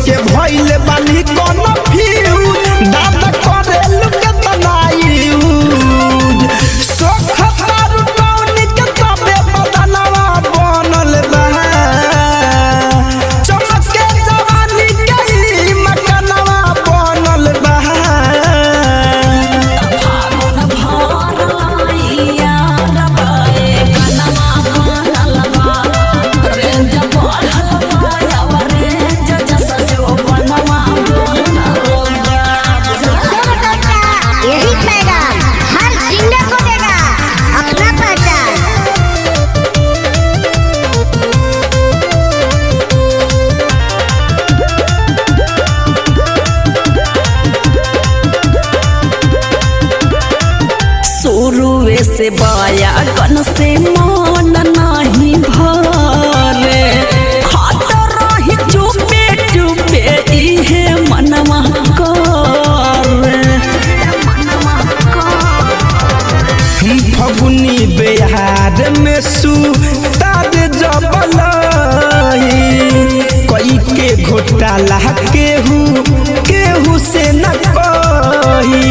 के भइले बानी कोनो फ्यूज दादा करे लुक तनाई सोख तारू टौनी के तबे बदनवा बनल बा चमक के जवानी के मकनवा बनल बा शुरुए से बाया गन से मन नहीं भरे खाता रही चुपे चुपे इहे मनवा करे फगुनी बिहार में सुताद जबलही कई के घोटाला केहू से न कही